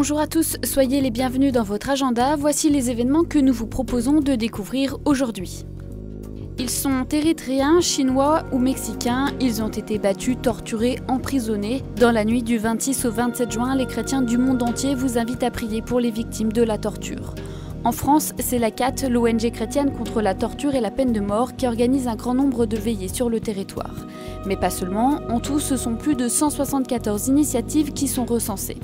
Bonjour à tous, soyez les bienvenus dans votre agenda. Voici les événements que nous vous proposons de découvrir aujourd'hui. Ils sont érythréens, chinois ou mexicains. Ils ont été battus, torturés, emprisonnés. Dans la nuit du 26 au 27 juin, les chrétiens du monde entier vous invitent à prier pour les victimes de la torture. En France, c'est la CAT, l'ONG chrétienne contre la torture et la peine de mort, qui organise un grand nombre de veillées sur le territoire. Mais pas seulement, en tout, ce sont plus de 174 initiatives qui sont recensées.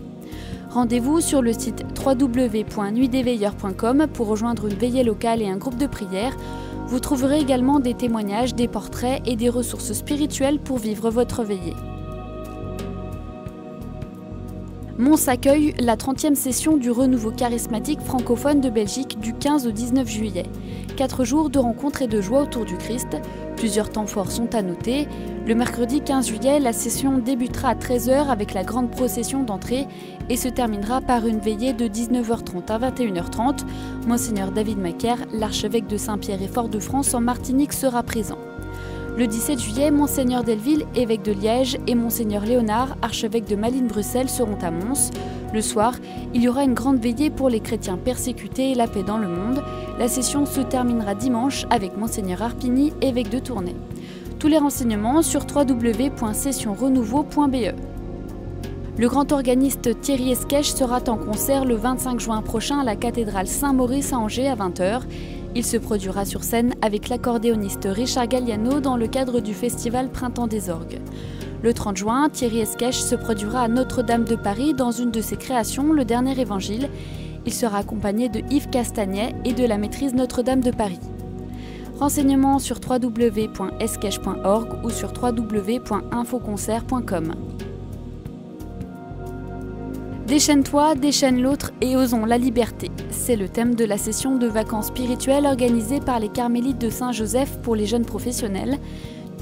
Rendez-vous sur le site www.nuitdesveilleurs.com pour rejoindre une veillée locale et un groupe de prière. Vous trouverez également des témoignages, des portraits et des ressources spirituelles pour vivre votre veillée. Mons accueille la 30e session du renouveau charismatique francophone de Belgique du 15 au 19 juillet. 4 jours de rencontres et de joie autour du Christ. Plusieurs temps forts sont à noter. Le mercredi 15 juillet, la session débutera à 13 h avec la grande procession d'entrée et se terminera par une veillée de 19 h 30 à 21 h 30. Monseigneur David Macaire, l'archevêque de Saint-Pierre et Fort-de-France en Martinique, sera présent. Le 17 juillet, Monseigneur Delville, évêque de Liège, et Monseigneur Léonard, archevêque de Malines-Bruxelles, seront à Mons. Le soir, il y aura une grande veillée pour les chrétiens persécutés et la paix dans le monde. La session se terminera dimanche avec Monseigneur Arpigny, évêque de Tournai. Tous les renseignements sur www.sessionrenouveau.be. Le grand organiste Thierry Esquèche sera en concert le 25 juin prochain à la cathédrale Saint-Maurice à Angers à 20 h. Il se produira sur scène avec l'accordéoniste Richard Galliano dans le cadre du festival Printemps des Orgues. Le 30 juin, Thierry Esquèche se produira à Notre-Dame de Paris dans une de ses créations, Le Dernier Évangile. Il sera accompagné de Yves Castagnet et de la maîtrise Notre-Dame de Paris. Renseignements sur www.esquèche.org ou sur www.infoconcert.com. Déchaîne-toi, déchaîne l'autre et osons la liberté. C'est le thème de la session de vacances spirituelles organisée par les Carmélites de Saint-Joseph pour les jeunes professionnels.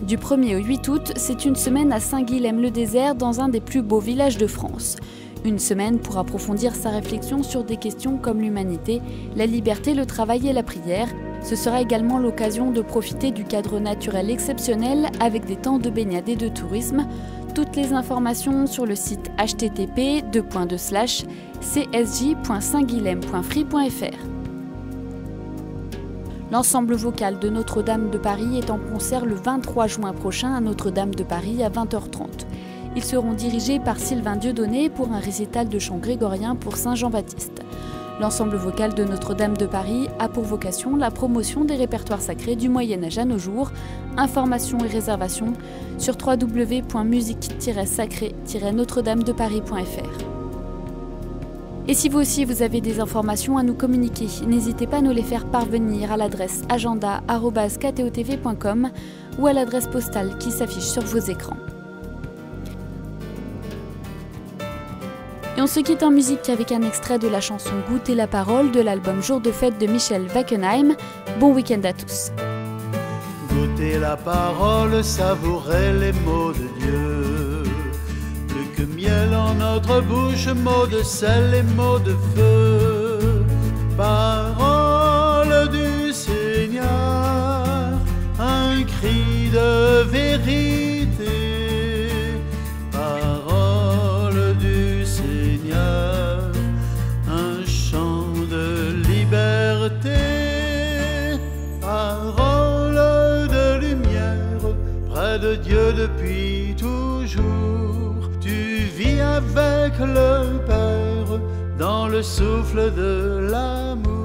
Du 1er au 8 août, c'est une semaine à Saint-Guilhem-le-Désert dans un des plus beaux villages de France. Une semaine pour approfondir sa réflexion sur des questions comme l'humanité, la liberté, le travail et la prière. Ce sera également l'occasion de profiter du cadre naturel exceptionnel avec des temps de baignade et de tourisme. Toutes les informations sur le site http://csj.saintguilhem.free.fr. L'ensemble vocal de Notre-Dame de Paris est en concert le 23 juin prochain à Notre-Dame de Paris à 20 h 30. Ils seront dirigés par Sylvain Dieudonné pour un récital de chant grégorien pour Saint Jean-Baptiste. L'ensemble vocal de Notre-Dame de Paris a pour vocation la promotion des répertoires sacrés du Moyen-Âge à nos jours. Informations et réservations sur www.musique-sacré-notre-dame-de-paris.fr. Et si vous aussi vous avez des informations à nous communiquer, n'hésitez pas à nous les faire parvenir à l'adresse agenda@ktotv.com ou à l'adresse postale qui s'affiche sur vos écrans. Et on se quitte en musique avec un extrait de la chanson Goûter la parole de l'album Jour de fête de Michel Wackenheim. Bon week-end à tous. Goûter la parole, savourer les mots de Dieu. Plus que miel en notre bouche, mots de sel et mots de feu. Parole du Seigneur, un cri de vérité. Parole du Seigneur, un chant de liberté. Parole de lumière, près de Dieu depuis toujours. Tu vis avec le Père dans le souffle de l'amour.